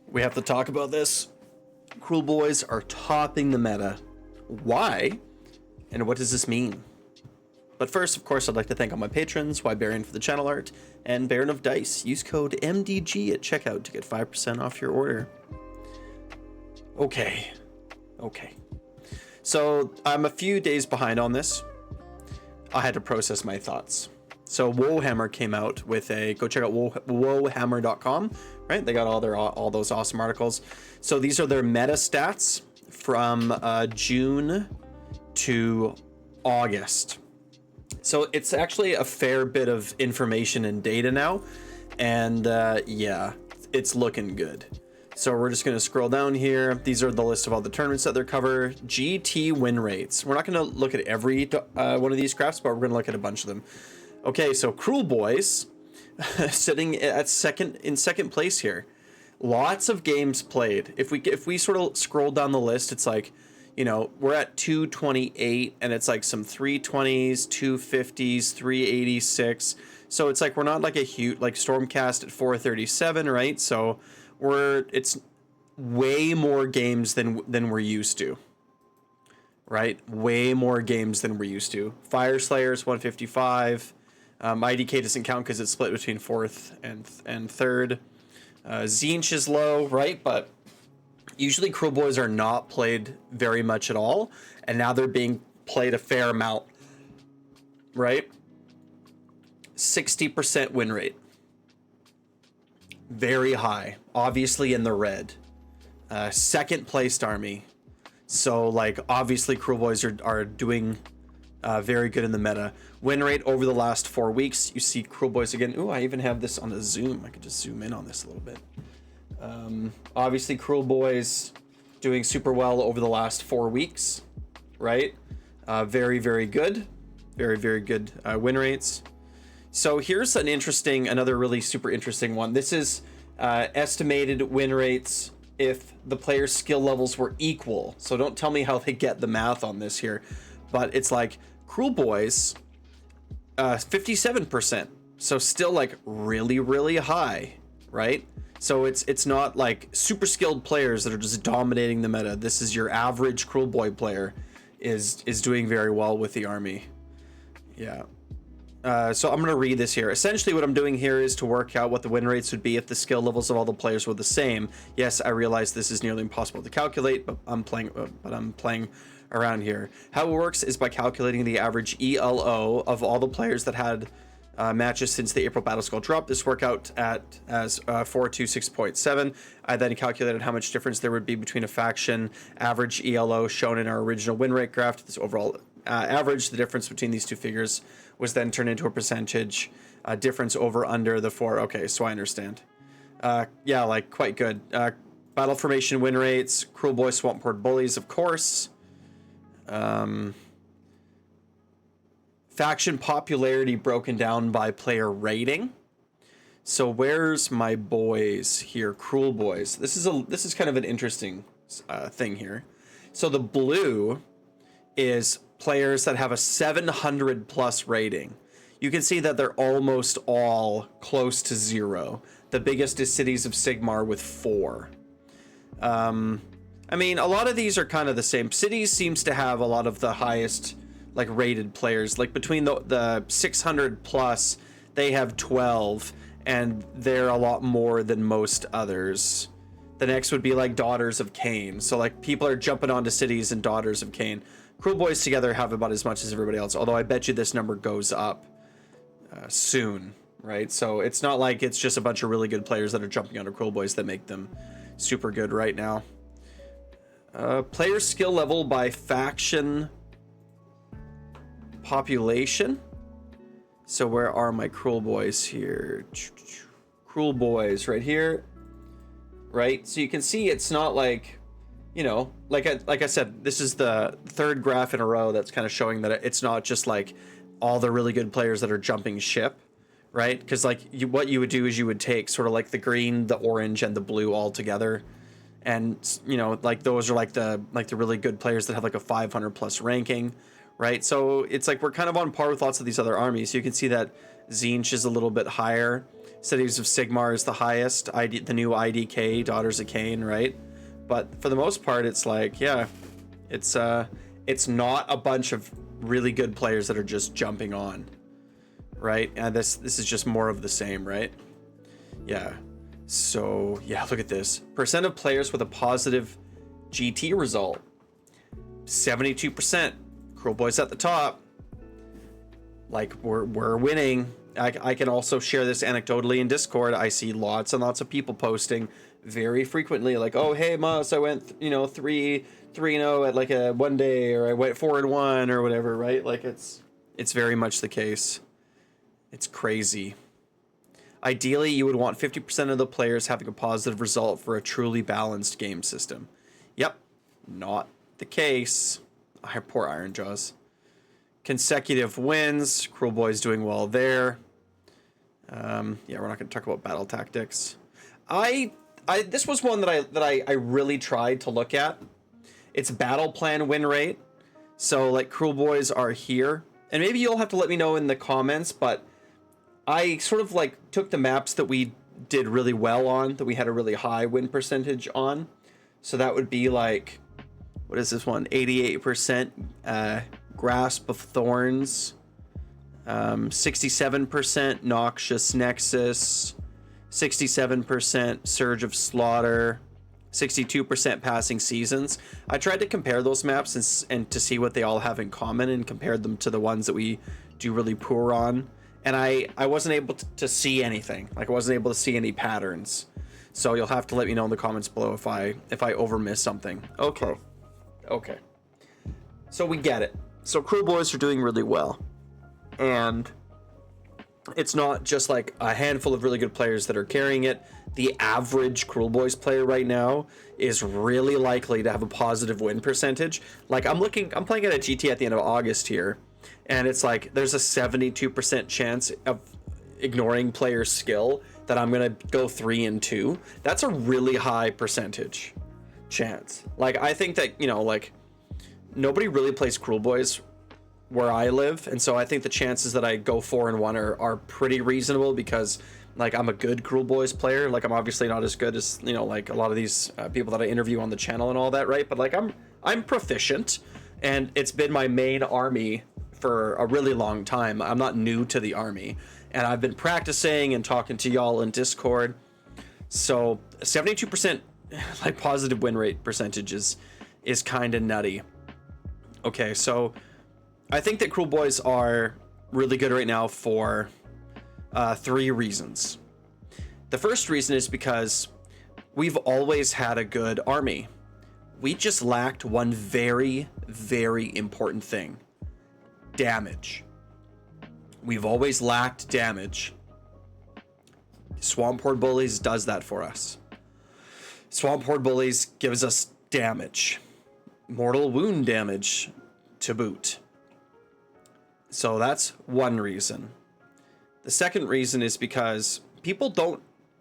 We have to talk about this. Kruleboyz are topping the meta. Why? And what does this mean? But first, of course, I'd like to thank all my patrons, Baron for the channel art, and Baron of Dice. Use code MDG at checkout to get 5% off your order. Okay. So I'm a few days behind on this. I had to process my thoughts. So Wohammer came out with a, go check out wohammer.com, right? They got all those awesome articles. So these are their meta stats from June to August. So it's actually a fair bit of information and data now. And yeah, it's looking good. So we're just going to scroll down here. These are the list of all the tournaments that they're cover. GT win rates. We're not going to look at every one of these graphs, but we're going to look at a bunch of them. Okay, so Kruleboyz sitting at second place here. Lots of games played. If we sort of scroll down the list, it's like, you know, we're at 228 and it's like some 320s, 250s, 386. So it's like we're not like a huge like Stormcast at 437, right? So it's way more games than we're used to. Right? Way more games than we're used to. Fire Slayers 155. IDK doesn't count because it's split between fourth and third. Zinch is low, right? But usually Kruleboyz are not played very much at all, and now they're being played a fair amount, right? 60% win rate. Very high, obviously in the red. Second placed army. So like obviously Kruleboyz are doing very good in the meta. Win rate over the last 4 weeks. You see Kruleboyz again. Ooh, I even have this on a zoom. I could just zoom in on this a little bit. Obviously Kruleboyz doing super well over the last 4 weeks, right? Very good. Very good win rates. So here's another really super interesting one. This is estimated win rates if the players' skill levels were equal. So don't tell me how they get the math on this here, but it's like Kruleboyz, 57%. So still like really high, right? So it's not like super skilled players that are just dominating the meta. This is your average Kruleboyz player is doing very well with the army. Yeah. So I'm going to read this here. Essentially what I'm doing here is to work out what the win rates would be if the skill levels of all the players were the same. Yes, I realize this is nearly impossible to calculate, but I'm playing around here. How it works is by calculating the average ELO of all the players that had matches since the April Battle Skull drop. This worked out as 426.7. I then calculated how much difference there would be between a faction average ELO shown in our original win rate graph to this overall average. The difference between these two figures was then turned into a percentage difference over under the 4. Okay, so I understand. Yeah, like quite good. Battle formation win rates, Kruleboyz Swamp Horde Bullies, of course. Faction popularity broken down by player rating. So where's my boys here? Kruleboyz. This is kind of an interesting thing here. So the blue is players that have a 700 plus rating. You can see that they're almost all close to 0. The biggest is Cities of Sigmar with 4. I mean, a lot of these are kind of the same. Cities seems to have a lot of the highest like rated players. Like between the 600 plus, they have 12, and they're a lot more than most others. The next would be like Daughters of Cain. So like people are jumping onto Cities and Daughters of Cain. Kruleboyz together have about as much as everybody else, although I bet you this number goes up soon, right? So it's not like it's just a bunch of really good players that are jumping onto Kruleboyz that make them super good right now. Player skill level by faction population. So where are my Kruleboyz here? Kruleboyz right here, right? So you can see it's not like, you know, like I said, this is the third graph in a row that's kind of showing that it's not just like all the really good players that are jumping ship, right? Because like what you would do is you would take sort of like the green, the orange, and the blue all together, and you know, like those are like the really good players that have like a 500 plus ranking, right? So it's like we're kind of on par with lots of these other armies. You can see that Zinch is a little bit higher. Cities of Sigmar is the highest. The new IDK, Daughters of Cain, right? But for the most part, it's like, yeah, it's not a bunch of really good players that are just jumping on, right? And this is just more of the same, right? Yeah. So yeah, look at this. Percent of players with a positive GT result. 72%. Kruleboyz at the top. Like we're winning. I can also share this anecdotally in Discord. I see lots and lots of people posting very frequently, like, oh hey Moss, I went 3-0 at like a one day, or I went 4-1 or whatever, right? Like it's very much the case. It's crazy. Ideally, you would want 50% of the players having a positive result for a truly balanced game system. Yep, not the case. Poor Iron Jaws. Consecutive wins. Kruleboyz doing well there. Yeah, we're not going to talk about battle tactics. This was one that I really tried to look at. It's battle plan win rate. So like Kruleboyz are here, and maybe you'll have to let me know in the comments, but I sort of like took the maps that we did really well on, that we had a really high win percentage on. So that would be like, what is this one? 88% Grasp of Thorns, 67% Noxious Nexus, 67% Surge of Slaughter, 62% Passing Seasons. I tried to compare those maps and to see what they all have in common, and compared them to the ones that we do really poor on. And I wasn't able to see anything. Like I wasn't able to see any patterns. So you'll have to let me know in the comments below if I overmiss something. Okay. Okay. So we get it. So Kruleboyz are doing really well. And it's not just like a handful of really good players that are carrying it. The average Kruleboyz player right now is really likely to have a positive win percentage. Like I'm playing at a GT at the end of August here, and it's like there's a 72% chance of ignoring player skill that I'm gonna go 3-2. That's a really high percentage chance. Like I think that, like nobody really plays Kruleboyz where I live, and so I think the chances that I go 4-1 are pretty reasonable, because like I'm a good Kruleboyz player. Like I'm obviously not as good as like a lot of these people that I interview on the channel and all that, right? But like I'm proficient, and it's been my main army for a really long time. I'm not new to the army, and I've been practicing and talking to y'all in Discord. So 72% like positive win rate percentages is kind of nutty. Okay, so I think that Kruleboyz are really good right now for 3 reasons. The first reason is because we've always had a good army. We just lacked one very, very important thing: damage. We've always lacked damage. Swamp Horde Bullies does that for us. Swamp Horde Bullies gives us damage. Mortal wound damage to boot. So that's one reason. The second reason is because people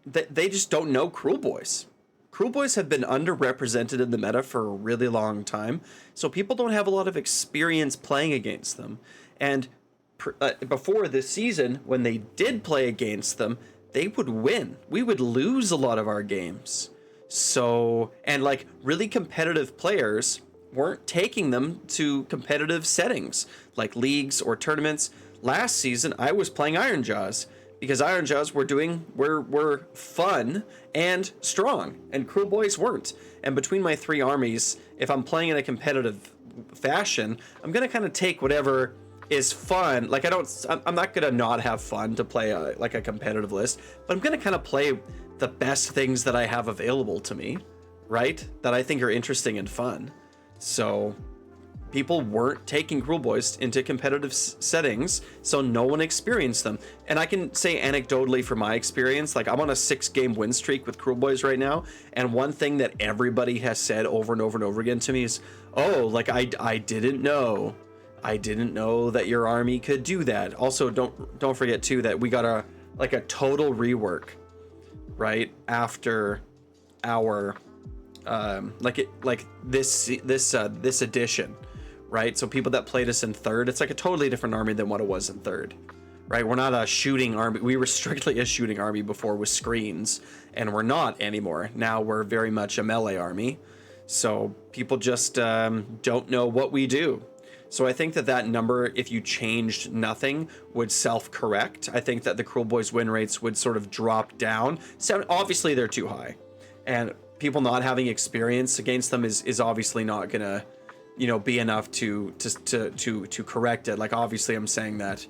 they just don't know Kruleboyz. Kruleboyz have been underrepresented in the meta for a really long time, so people don't have a lot of experience playing against them. And before this season, when they did play against them, they would win. We would lose a lot of our games. So, and like really competitive players weren't taking them to competitive settings like leagues or tournaments. Last season I was playing Iron Jaws because Iron Jaws were fun and strong, and Kruleboyz weren't. And between my 3 armies, if I'm playing in a competitive fashion, I'm gonna kind of take whatever is fun. Like I'm not gonna not have fun to play like a competitive list, but I'm gonna kind of play the best things that I have available to me, right? That I think are interesting and fun. So people weren't taking Kruleboyz into competitive settings, so no one experienced them. And I can say anecdotally from my experience, like I'm on a 6-game win streak with Kruleboyz right now, and one thing that everybody has said over and over and over again to me is, oh, like I didn't know that your army could do that. Also, don't forget too that we got a total rework right after our this edition, right? So people that played us in 3rd, it's like a totally different army than what it was in 3rd, right? We're not a shooting army. We were strictly a shooting army before with screens, and we're not anymore. Now we're very much a melee army. So people just don't know what we do. So I think that that number, if you changed nothing, would self-correct. I think that the Kruleboyz win rates would sort of drop down. So obviously they're too high, and people not having experience against them is obviously not gonna, you know, be enough to correct it. Like, obviously I'm saying that,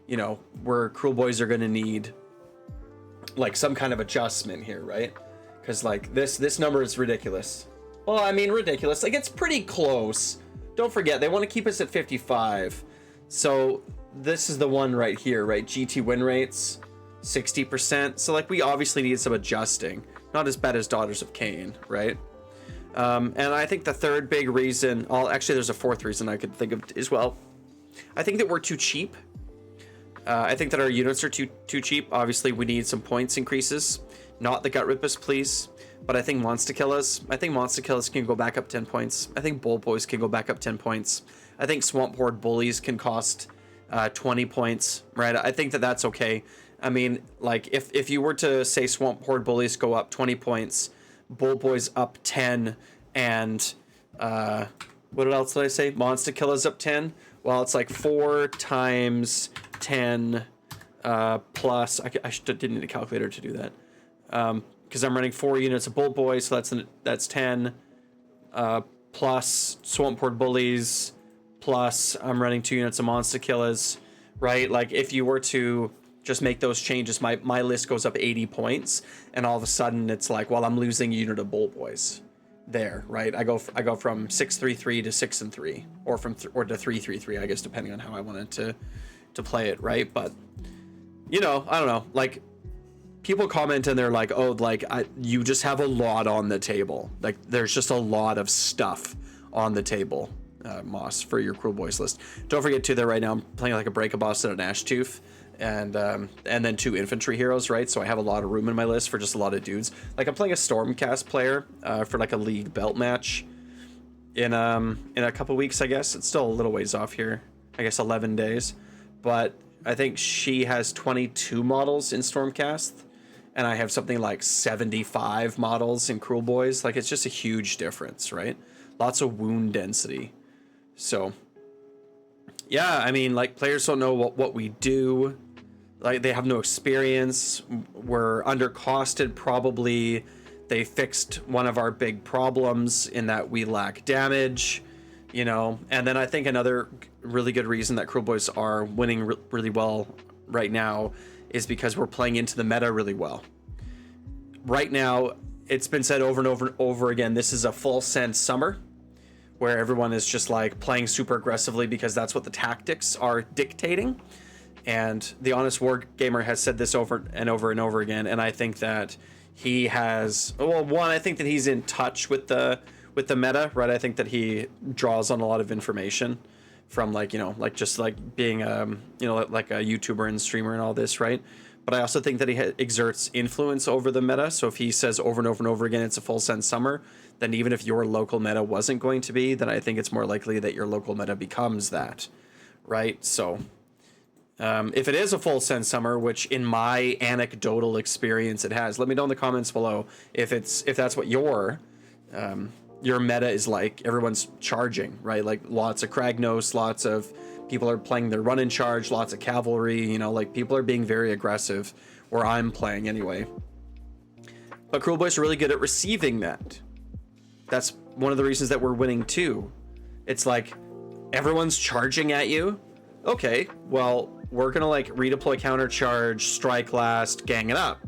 you know, we're Kruleboyz are gonna need like some kind of adjustment here, right? Because like this number is ridiculous. Well, I mean, ridiculous. Like, it's pretty close. Don't forget, they want to keep us at 55. So this is the one right here, right? GT win rates, 60%. So like, we obviously need some adjusting. Not as bad as Daughters of Cain, right? And I think the third big reason, actually there's a fourth reason I could think of as well. I think that we're too cheap. I think that our units are too cheap. Obviously, we need some points increases. Not the Gut Ripus, please. But I think Monster Killers can go back up 10 points. I think Bull Boys can go back up 10 points. I think Swamp Horde Bullies can cost 20 points, right? I think that that's okay. I mean, like, if you were to say Swamp Horde Bullies go up 20 points, Bull Boys up 10, and what else did I say? Monster Killers up 10. Well, it's like 4 times 10 plus. I didn't need a calculator to do that. Because I'm running 4 units of Bull Boys, so that's 10, plus Swamp Horde Bullies, plus I'm running 2 units of Monster Killers, right? Like, if you were to just make those changes, my list goes up 80 points, and all of a sudden it's like, well, I'm losing a unit of Bull Boys there, right? I go from 6-3-3 to 6-3, or or to 3-3-3, I guess, depending on how I wanted to play it, right? But, you know, I don't know, like, people comment and they're like, oh, like, you just have a lot on the table. Like, there's just a lot of stuff on the table, Moss, for your Kruleboyz list. Don't forget, too, that right now I'm playing like a Break-a-Boss and an Ashtooth, and then 2 infantry heroes, right? So I have a lot of room in my list for just a lot of dudes. Like, I'm playing a Stormcast player for like a league belt match in a couple weeks, I guess. It's still a little ways off here. I guess 11 days. But I think she has 22 models in Stormcast, and I have something like 75 models in Kruleboyz. Like, it's just a huge difference, right? Lots of wound density. So, yeah, I mean, like, players don't know what we do. Like, they have no experience. We're undercosted, probably. They fixed one of our big problems in that we lack damage, you know. And then I think another really good reason that Kruleboyz are winning really well right now is because we're playing into the meta really well. Right now, it's been said over and over and over again, this is a full send summer, where everyone is just like playing super aggressively because that's what the tactics are dictating. And the Honest War Gamer has said this over and over and over again, and I think that he has, well, one, I think that he's in touch with the meta, right? I think that he draws on a lot of information from, like, you know, like, just like being you know, like a YouTuber and streamer and all this, right? But I also think that he exerts influence over the meta. So if he says over and over and over again it's a full send summer, then even if your local meta wasn't going to be, then I think it's more likely that your local meta becomes that, right? So if it is a full send summer, which in my anecdotal experience it has, let me know in the comments below if that's what your meta is like. Everyone's charging, right? Like, lots of Kragnos, lots of people are playing their run and charge, lots of cavalry, you know, like, people are being very aggressive, where I'm playing anyway. But Kruleboyz are really good at receiving that. That's one of the reasons that we're winning too. It's like, everyone's charging at you. Okay, well, we're gonna like redeploy counter charge, strike last, gang it up.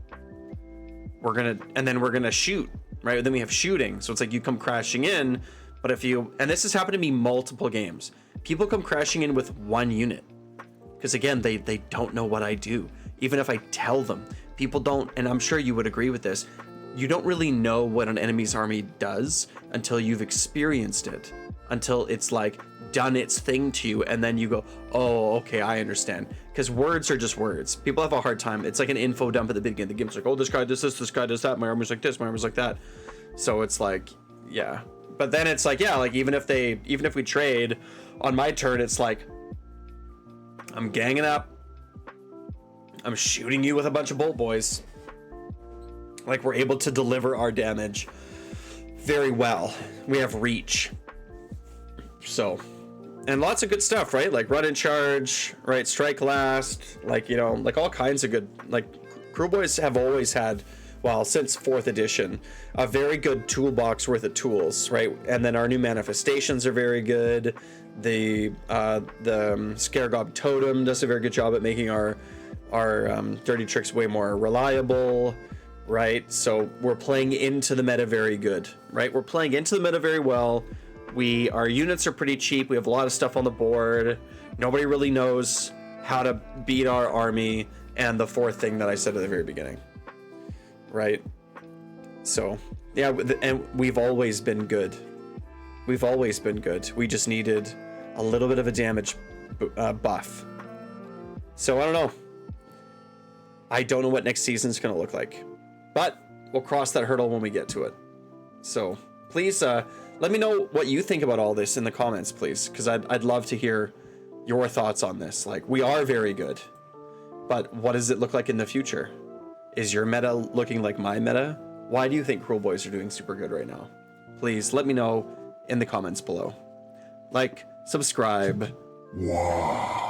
And then we're gonna shoot, right? Then we have shooting. So it's like, you come crashing in, but and this has happened to me multiple games. People come crashing in with 1 unit. Because again, they don't know what I do. Even if I tell them, people don't, and I'm sure you would agree with this, you don't really know what an enemy's army does until you've experienced it. Until it's like done its thing to you, and then you go, oh, okay, I understand. Because words are just words. People have a hard time. It's like an info dump at the beginning of the game. It's like, oh, this guy does this guy does that, my armor's like this, my armor's like that. So it's like, yeah. But then it's like, yeah, like, even if we trade on my turn, it's like, I'm ganging up, I'm shooting you with a bunch of bolt boys. Like, we're able to deliver our damage very well. We have reach. So, and lots of good stuff, right? Like run and charge, right? Strike last, like, you know, like all kinds of good, like Kruleboyz have always had, well, since 4th edition, a very good toolbox worth of tools, right? And then our new manifestations are very good. The Scaregob Totem does a very good job at making our dirty tricks way more reliable, right? So we're playing into the meta very good, right? We're playing into the meta very well. Our units are pretty cheap. We have a lot of stuff on the board. Nobody really knows how to beat our army. And the 4th thing that I said at the very beginning, right? So yeah, and we've always been good. We've always been good. We just needed a little bit of a damage buff. So I don't know. I don't know what next season's gonna look like, but we'll cross that hurdle when we get to it. So please let me know what you think about all this in the comments, please, because I'd love to hear your thoughts on this. Like, we are very good, but what does it look like in the future? Is your meta looking like my meta? Why do you think Kruleboyz are doing super good right now? Please let me know in the comments below. Like, subscribe. Wow.